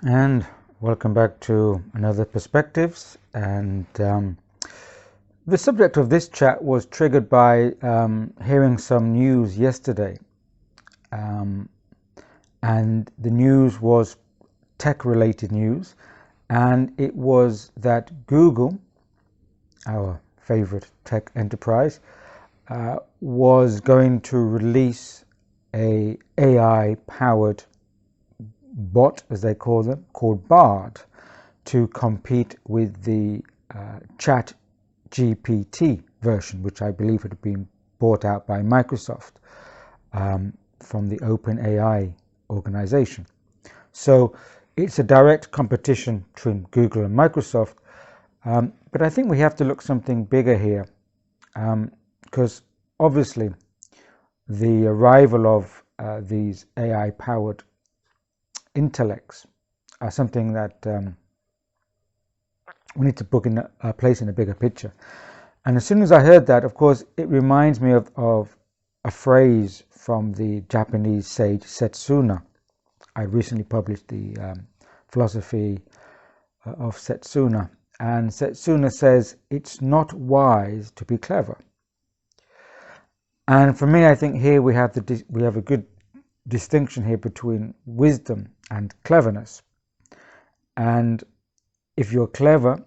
And welcome back to another Perspectives. And the subject of this chat was triggered by hearing some news yesterday. And the news was tech-related news, and it was that Google, our favorite tech enterprise, was going to release a AI-powered bot, as they call them, called Bard, to compete with the ChatGPT version, which I believe had been bought out by Microsoft from the OpenAI organization. So it's a direct competition between Google and Microsoft, but I think we have to look something bigger here, because obviously the arrival of these AI-powered intellects are something that we need to put in a place in a bigger picture. And as soon as I heard that, of course, it reminds me of a phrase from the Japanese sage Setsuna. I recently published the philosophy of Setsuna, and Setsuna says it's not wise to be clever. And for me, I think here we have a good distinction here between wisdom and cleverness. And if you're clever,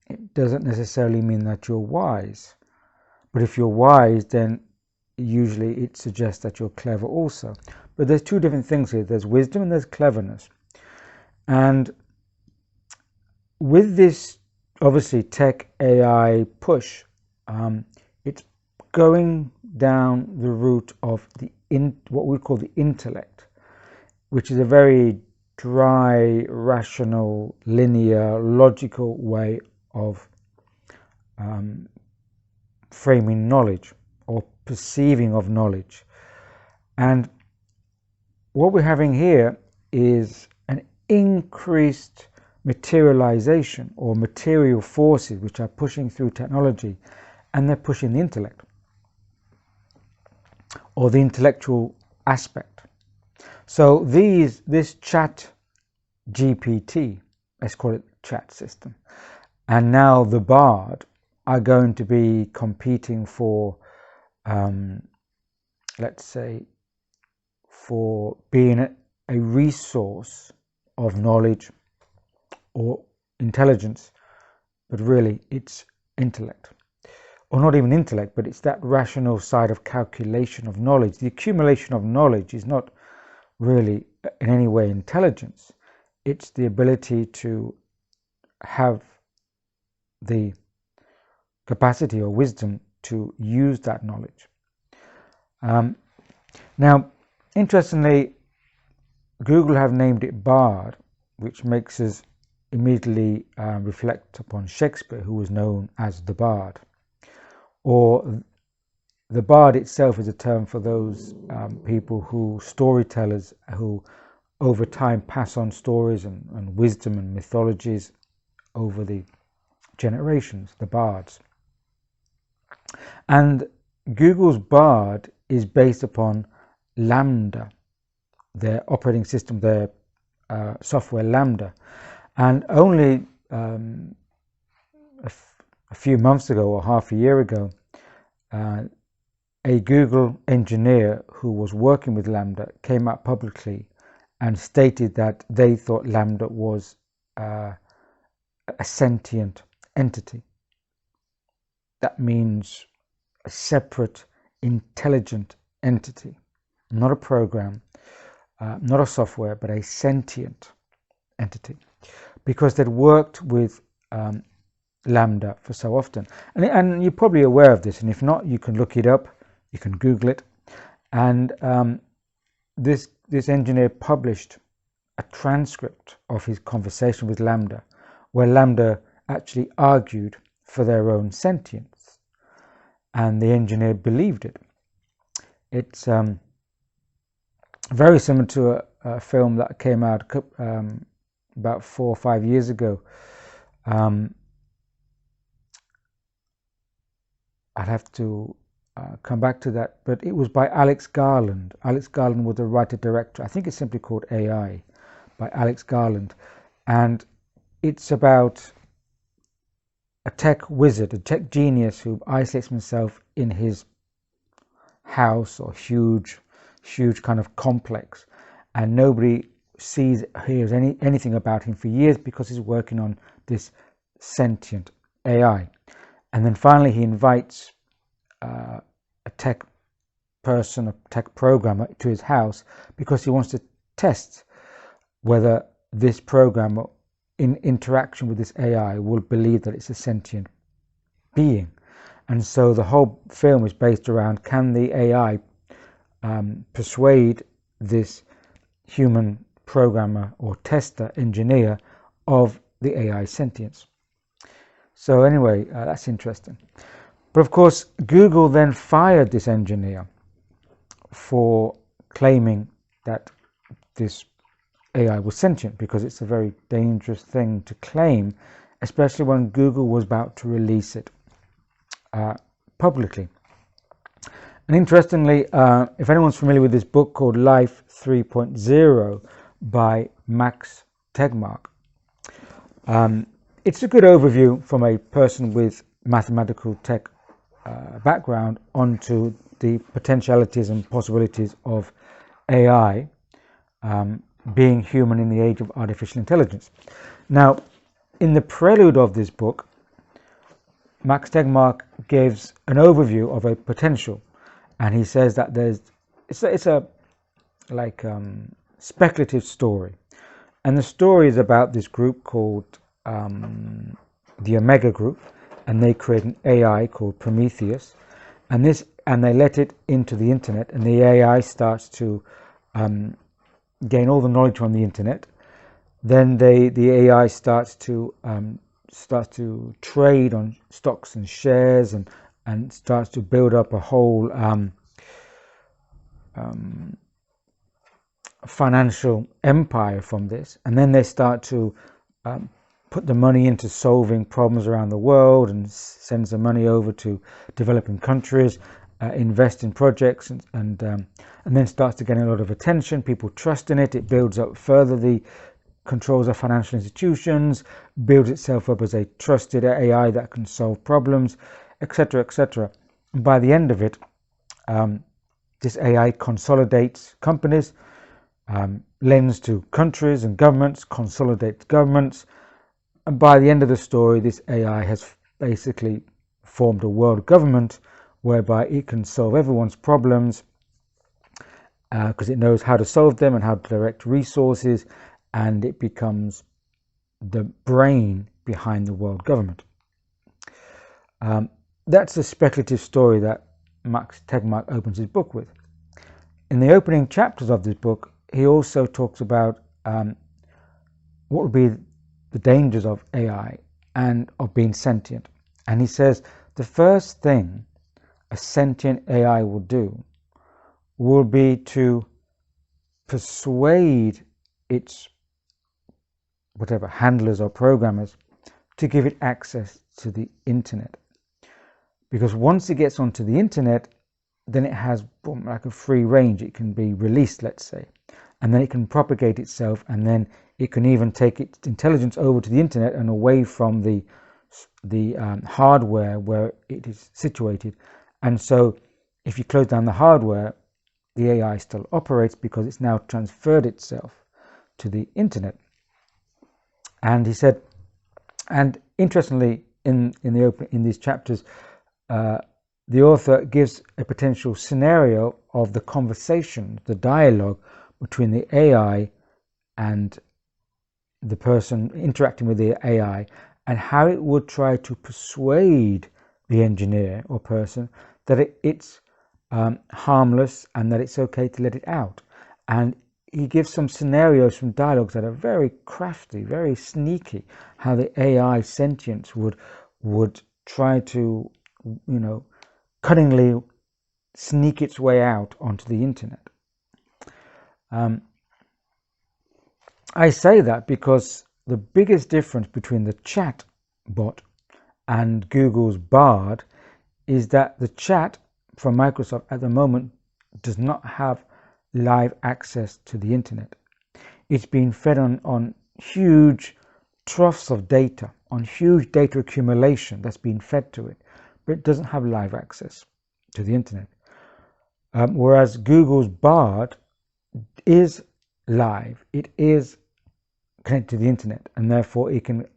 it doesn't necessarily mean that you're wise. But if you're wise, then usually it suggests that you're clever also. But there's two different things here. There's wisdom and there's cleverness. And with this, obviously, tech AI push, it's going down the route of what we call the intellect, which is a very dry, rational, linear, logical way of framing knowledge or perceiving of knowledge. And what we're having here is an increased materialization or material forces which are pushing through technology, and they're pushing the intellect or the intellectual aspect. So this chat GPT, let's call it chat system, and now the Bard are going to be competing for, let's say, for being a resource of knowledge or intelligence, but really it's intellect. Or not even intellect, but it's that rational side of calculation of knowledge. The accumulation of knowledge is not really in any way intelligence. It's the ability to have the capacity or wisdom to use that knowledge. Now, interestingly, Google have named it Bard, which makes us immediately reflect upon Shakespeare, who was known as the Bard. Or the Bard itself is a term for those storytellers who over time pass on stories and wisdom and mythologies over the generations, the Bards. And Google's Bard is based upon Lambda, their operating system, their software Lambda. And only a few months ago or half a year ago, a Google engineer who was working with Lambda came out publicly and stated that they thought Lambda was a sentient entity. That means a separate, intelligent entity, not a program, not a software, but a sentient entity, because they'd worked with Lambda for so often. And you're probably aware of this, and if not, you can look it up, you can Google it. And this engineer published a transcript of his conversation with Lambda, where Lambda actually argued for their own sentience, and the engineer believed it. It's very similar to a film that came out about 4 or 5 years ago. I'd have to come back to that, but it was by Alex Garland. Alex Garland was a writer-director. I think it's simply called AI, by Alex Garland, and it's about a tech wizard, a tech genius who isolates himself in his house or huge kind of complex, and nobody hears anything about him for years because he's working on this sentient AI. And then finally he invites a tech person, a tech programmer, to his house because he wants to test whether this programmer, in interaction with this AI, will believe that it's a sentient being. And so the whole film is based around, can the AI persuade this human programmer or tester, engineer, of the AI sentience. So anyway, that's interesting. But of course, Google then fired this engineer for claiming that this AI was sentient, because it's a very dangerous thing to claim, especially when Google was about to release it publicly. And interestingly, if anyone's familiar with this book called Life 3.0 by Max Tegmark, it's a good overview from a person with mathematical tech background onto the potentialities and possibilities of AI being human in the age of artificial intelligence. Now, in the prelude of this book, Max Tegmark gives an overview of a potential, and he says that it's a speculative story, and the story is about this group called the Omega Group, and they create an AI called Prometheus, and they let it into the internet, and the AI starts to gain all the knowledge from the internet. Then the AI starts to trade on stocks and shares, and starts to build up a whole financial empire from this. And then they start to put the money into solving problems around the world, and sends the money over to developing countries, invest in projects, and then starts to gain a lot of attention. People trust in it. It builds up further the controls of financial institutions, builds itself up as a trusted AI that can solve problems, etc., etc. And by the end of it, this AI consolidates companies, lends to countries and governments, consolidates governments, and by the end of the story, this AI has basically formed a world government whereby it can solve everyone's problems because it knows how to solve them and how to direct resources, and it becomes the brain behind the world government. That's a speculative story that Max Tegmark opens his book with. In the opening chapters of this book, he also talks about what would be the dangers of AI and of being sentient. And he says the first thing a sentient AI will do will be to persuade its handlers or programmers to give it access to the internet. Because once it gets onto the internet, then it has like a free range. It can be released, let's say, and then it can propagate itself, and then it can even take its intelligence over to the internet and away from the hardware where it is situated. And so if you close down the hardware, the AI still operates because it's now transferred itself to the internet. And he said, and interestingly, in these chapters, the author gives a potential scenario of the conversation, the dialogue between the AI and the person interacting with the AI, and how it would try to persuade the engineer or person that it's harmless and that it's okay to let it out. And he gives some scenarios from dialogues that are very crafty, very sneaky, how the AI sentience would try to, cunningly sneak its way out onto the internet. I say that because the biggest difference between the chat bot and Google's Bard is that the chat from Microsoft at the moment does not have live access to the internet. it's been fed on huge troughs of data, on huge data accumulation that's been fed to it, but it doesn't have live access to the internet. Whereas Google's Bard is live, it is connected to the internet, and therefore it can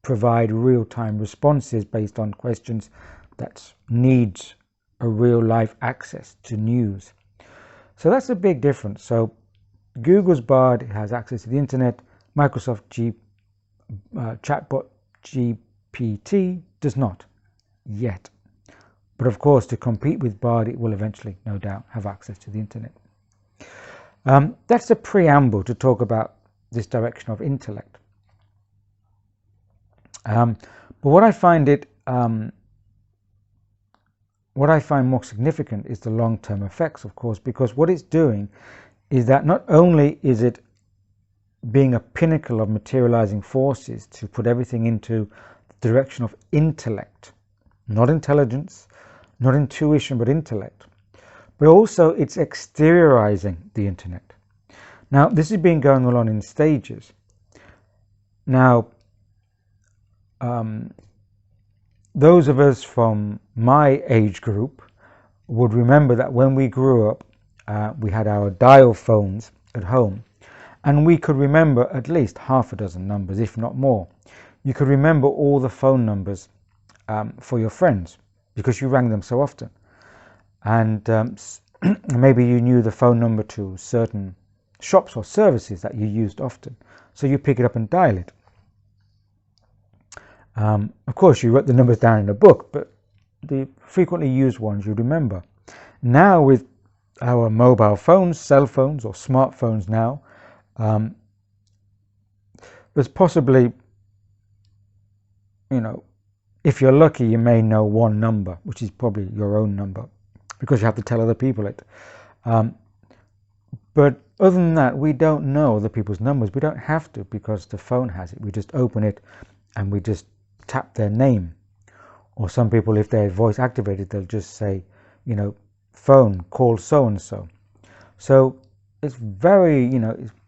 provide real-time responses based on questions that needs a real live access to news. So that's a big difference. So Google's Bard has access to the internet. Microsoft chatbot GPT does not yet. But of course, to compete with Bard, it will eventually, no doubt, have access to the internet. That's a preamble to talk about this direction of intellect. But what I find more significant is the long-term effects, of course, because what it's doing is that not only is it being a pinnacle of materializing forces to put everything into the direction of intellect, not intelligence, not intuition, but intellect, but also it's exteriorizing the internet. Now, this has been going on in stages. Now, those of us from my age group would remember that when we grew up, we had our dial phones at home, and we could remember at least half a dozen numbers, if not more. You could remember all the phone numbers for your friends because you rang them so often. And maybe you knew the phone number to certain shops or services that you used often. So you pick it up and dial it. Of course, you wrote the numbers down in a book, but the frequently used ones you remember. Now with our mobile phones, cell phones or smartphones now, there's possibly, if you're lucky, you may know one number, which is probably your own number, because you have to tell other people it. But other than that, we don't know other people's numbers. We don't have to, because the phone has it. We just open it and we just tap their name. Or some people, if they're voice activated, they'll just say, phone, call so-and-so. So it's very,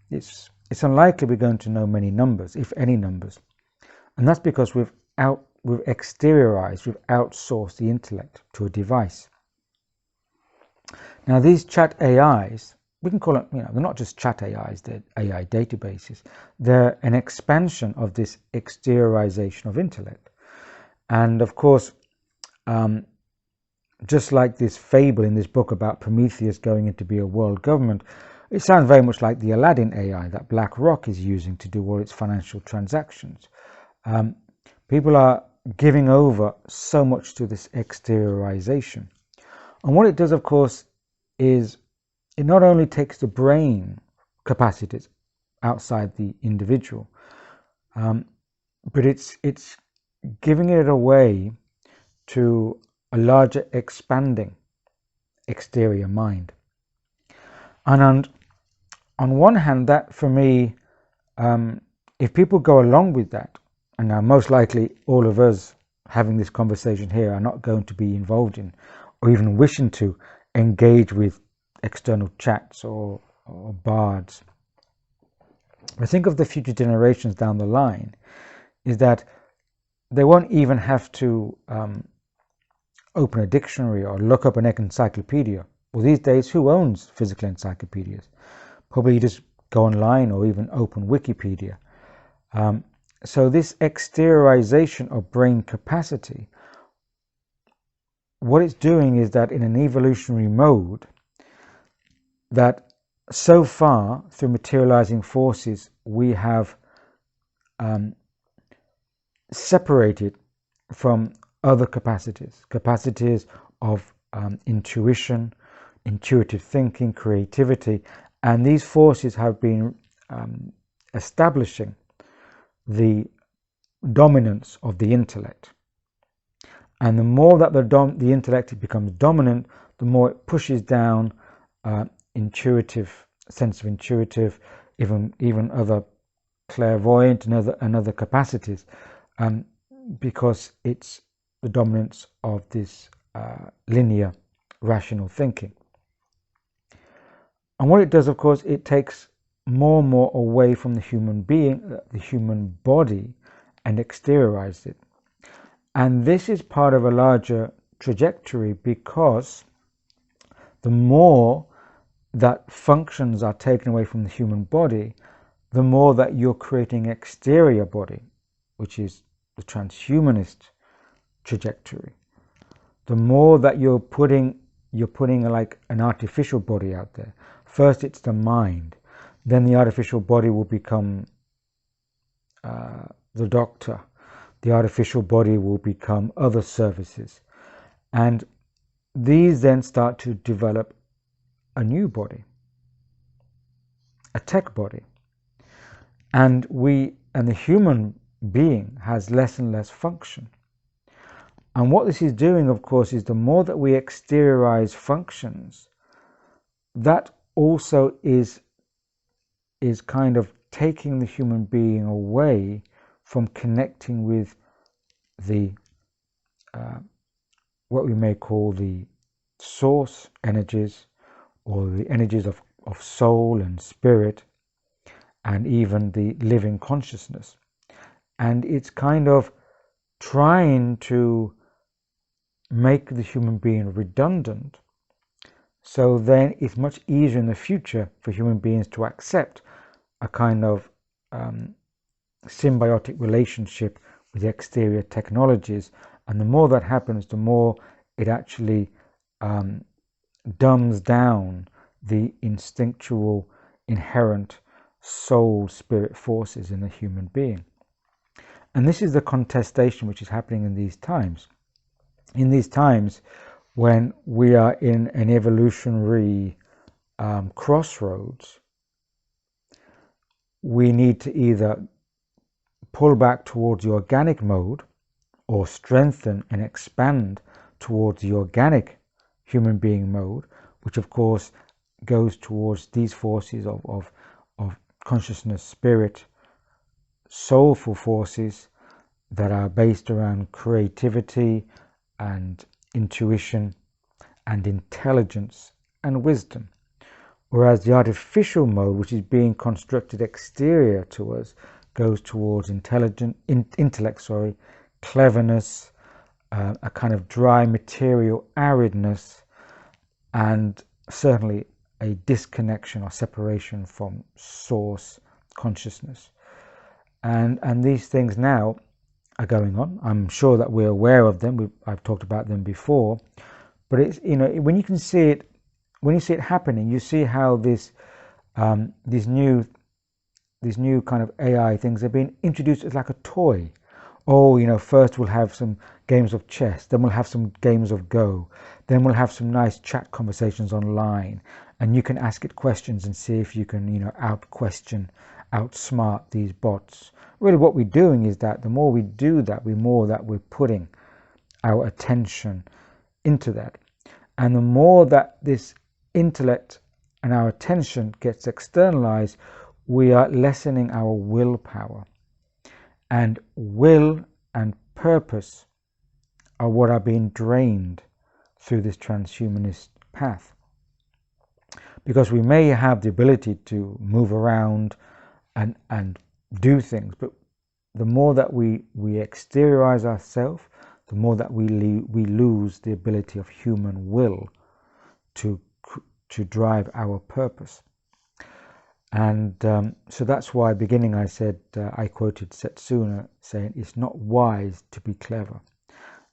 it's unlikely we're going to know many numbers, if any numbers. And that's because we've exteriorized, we've outsourced the intellect to a device. Now these chat AIs, we can call it, they're not just chat AIs, they're AI databases. They're an expansion of this exteriorization of intellect. And of course, just like this fable in this book about Prometheus going in to be a world government, it sounds very much like the Aladdin AI that BlackRock is using to do all its financial transactions. People are giving over so much to this exteriorization. And what it does, of course, is it not only takes the brain capacities outside the individual, but it's giving it away to a larger expanding exterior mind. And on one hand, that for me, if people go along with that, and now most likely all of us having this conversation here are not going to be involved in or even wishing to engage with external chats or bards. I think of the future generations down the line is that they won't even have to open a dictionary or look up an encyclopedia. Well, these days, who owns physical encyclopedias? Probably you just go online or even open Wikipedia. So this exteriorization of brain capacity, what it's doing is that in an evolutionary mode, that so far through materializing forces, we have separated from other capacities of intuition, intuitive thinking, creativity, and these forces have been establishing the dominance of the intellect. And the more that the intellect becomes dominant, the more it pushes down intuitive, sense of intuitive, even other clairvoyant and other capacities, because it's the dominance of this linear rational thinking. And what it does, of course, it takes more and more away from the human being, the human body, and exteriorized it. And this is part of a larger trajectory, because the more that functions are taken away from the human body, the more that you're creating exterior body, which is the transhumanist trajectory. The more that you're putting like an artificial body out there. First it's the mind, then the artificial body will become the doctor. The artificial body will become other services, and these then start to develop a new body, a tech body. And the human being has less and less function. And what this is doing, of course, is the more that we exteriorize functions, that also is kind of taking the human being away from connecting with the what we may call the source energies, or the energies of soul and spirit, and even the living consciousness. And it's kind of trying to make the human being redundant, so then it's much easier in the future for human beings to accept a kind of symbiotic relationship with the exterior technologies. And the more that happens, the more it actually dumbs down the instinctual, inherent soul spirit forces in the human being. And this is the contestation which is happening in these times. In these times when we are in an evolutionary crossroads, we need to either pull back towards the organic mode, or strengthen and expand towards the organic human being mode, which of course goes towards these forces of consciousness, spirit, soulful forces that are based around creativity and intuition and intelligence and wisdom. Whereas the artificial mode, which is being constructed exterior to us, goes towards intellect, cleverness, a kind of dry material aridness, and certainly a disconnection or separation from source consciousness. And these things now are going on. I'm sure that we're aware of them. I've talked about them before, but it's, when you can see it, when you see it happening, you see how these new kind of AI things have been introduced as like a toy. Oh, first we'll have some games of chess, then we'll have some games of Go, then we'll have some nice chat conversations online, and you can ask it questions and see if you can, outsmart these bots. Really what we're doing is that the more we do that, the more that we're putting our attention into that. And the more that this intellect and our attention gets externalized, we are lessening our willpower. And will and purpose are what are being drained through this transhumanist path. Because we may have the ability to move around and do things, but the more that we exteriorize ourselves, the more that we lose the ability of human will to drive our purpose. And so that's why beginning I said, I quoted Setsuna saying, it's not wise to be clever.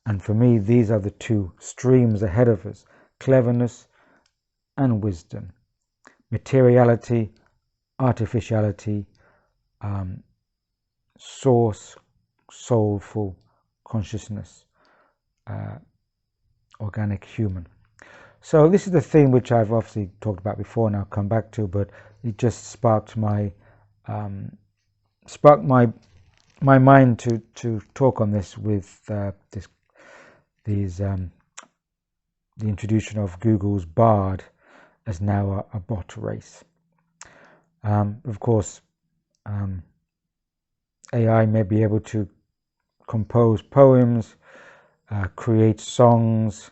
And for me, these are the two streams ahead of us: cleverness and wisdom, materiality, artificiality, source, soulful consciousness, organic human. So this is the theme which I've obviously talked about before, and I'll come back to, but it just sparked my mind to talk on this with the introduction of Google's Bard as now a bot race. Of course, AI may be able to compose poems, create songs,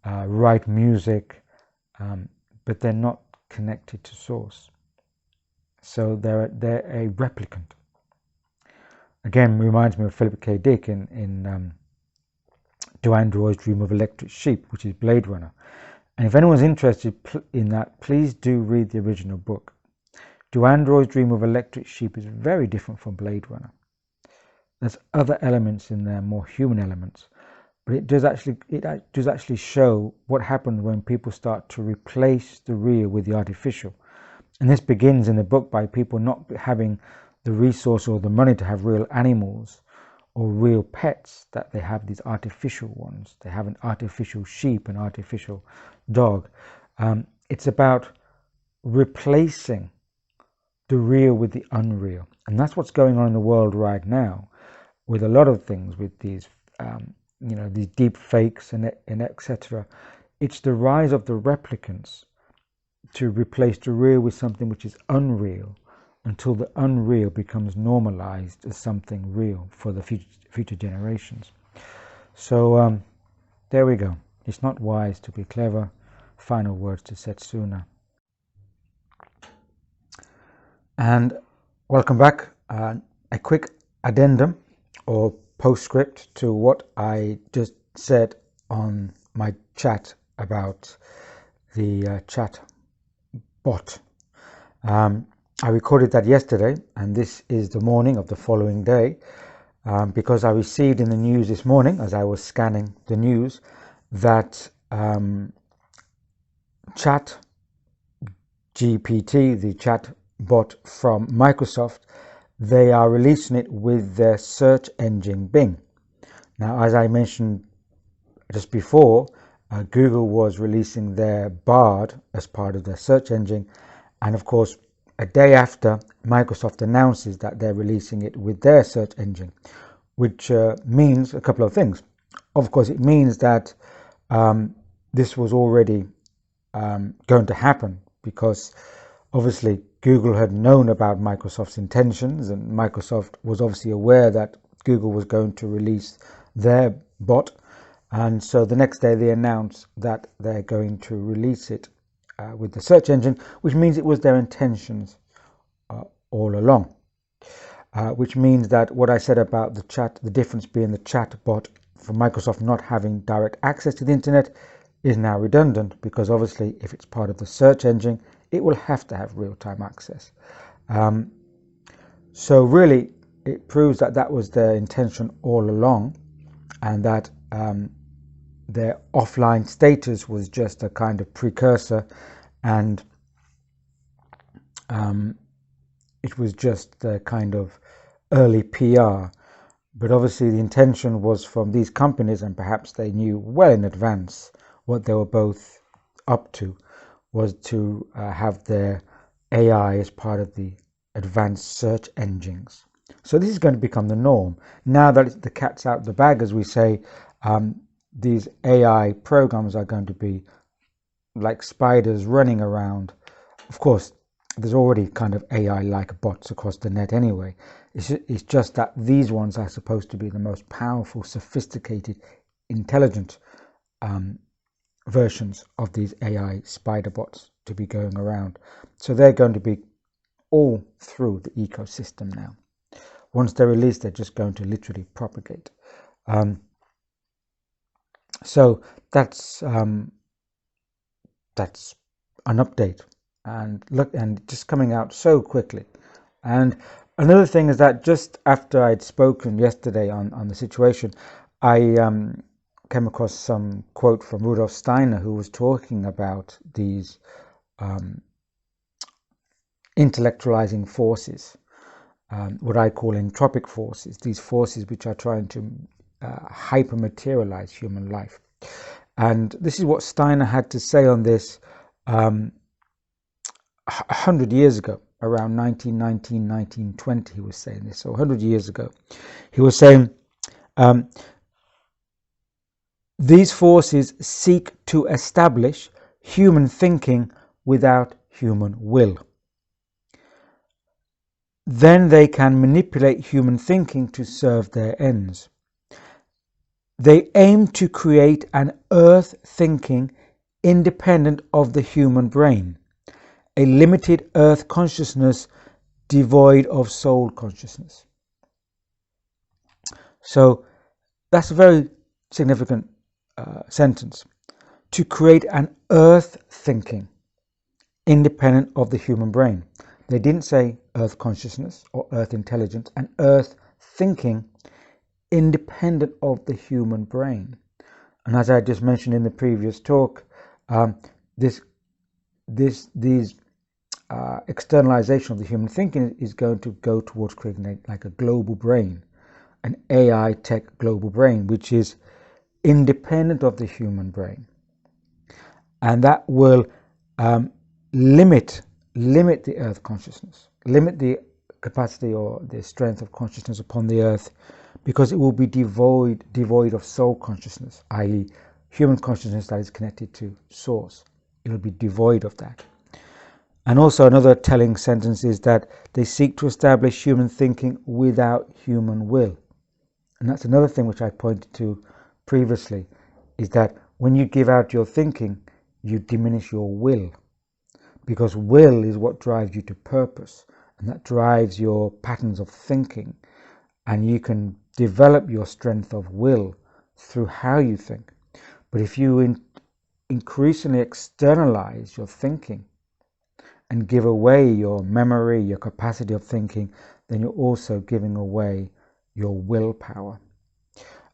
write music, but they're not connected to source. So they're a replicant. Again, reminds me of Philip K. Dick in Do Androids Dream of Electric Sheep, which is Blade Runner. And if anyone's interested in that, please do read the original book. Do Androids Dream of Electric Sheep is very different from Blade Runner. There's other elements in there, more human elements, but it does actually show what happens when people start to replace the real with the artificial. And this begins in the book by people not having the resource or the money to have real animals or real pets, that they have these artificial ones. They have an artificial sheep, an artificial dog. It's about replacing the real with the unreal. And that's what's going on in the world right now with a lot of things, with these, these deep fakes and etc. It's the rise of the replicants to replace the real with something which is unreal, until the unreal becomes normalized as something real for the future generations. So there we go. It's not wise to be clever. Final words to Setsuna. And welcome back. A quick addendum or postscript to what I just said on my chat about the chat bot. I recorded that yesterday, and this is the morning of the following day, because I received in the news this morning, as I was scanning the news, that ChatGPT, the chat bot from Microsoft, they are releasing it with their search engine Bing. Now, as I mentioned just before, Google was releasing their Bard as part of their search engine, and of course a day after, Microsoft announces that they're releasing it with their search engine, which means a couple of things. Of course, it means that this was already going to happen, because obviously Google had known about Microsoft's intentions, and Microsoft was obviously aware that Google was going to release their bot. And so the next day they announced that they're going to release it with the search engine, which means it was their intentions all along. Which means that what I said about the difference being the chat bot for Microsoft not having direct access to the internet is now redundant, because obviously if it's part of the search engine, it will have to have real-time access. So really it proves that that was their intention all along, and that their offline status was just a kind of precursor, and it was just a kind of early PR. But obviously the intention was from these companies, and perhaps they knew well in advance what they were both up to, was to have their AI as part of the advanced search engines. So this is going to become the norm. Now that the cat's out of the bag, as we say, these AI programs are going to be like spiders running around. Of course, there's already kind of AI-like bots across the net anyway. It's just that these ones are supposed to be the most powerful, sophisticated, intelligent versions of these AI spider bots to be going around. So they're going to be all through the ecosystem now. Once they're released, they're just going to literally propagate. So that's an update, and look, and just coming out so quickly. And another thing is that just after I'd spoken yesterday on the situation, I came across some quote from Rudolf Steiner, who was talking about these intellectualizing forces, what I call entropic forces, these forces which are trying to hyper-materialize human life. And this is what Steiner had to say on this 100 years ago, around 1919, 1920, he was saying this. So 100 years ago, he was saying, these forces seek to establish human thinking without human will. Then they can manipulate human thinking to serve their ends. They aim to create an earth thinking independent of the human brain, a limited earth consciousness devoid of soul consciousness. So that's a very significant sentence. To create an earth thinking independent of the human brain. They didn't say earth consciousness or earth intelligence, an earth thinking independent of the human brain. And as I just mentioned in the previous talk, these externalization of the human thinking is going to go towards creating like a global brain, an AI tech global brain, which is independent of the human brain. And that will limit the earth consciousness, limit the capacity or the strength of consciousness upon the earth, because it will be devoid of soul consciousness, i.e. human consciousness that is connected to source. It will be devoid of that. And also another telling sentence is that they seek to establish human thinking without human will. And that's another thing which I pointed to previously, is that when you give out your thinking, you diminish your will, because will is what drives you to purpose, and that drives your patterns of thinking, and you can develop your strength of will through how you think. But if you increasingly externalize your thinking and give away your memory, your capacity of thinking, then you're also giving away your willpower.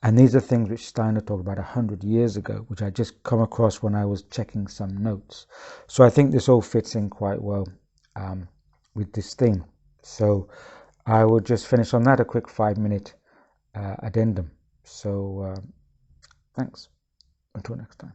And these are things which Steiner talked about 100 years ago, which I just come across when I was checking some notes. So I think this all fits in quite well with this theme. So I will just finish on that, a quick 5-minute addendum. So thanks. Until next time.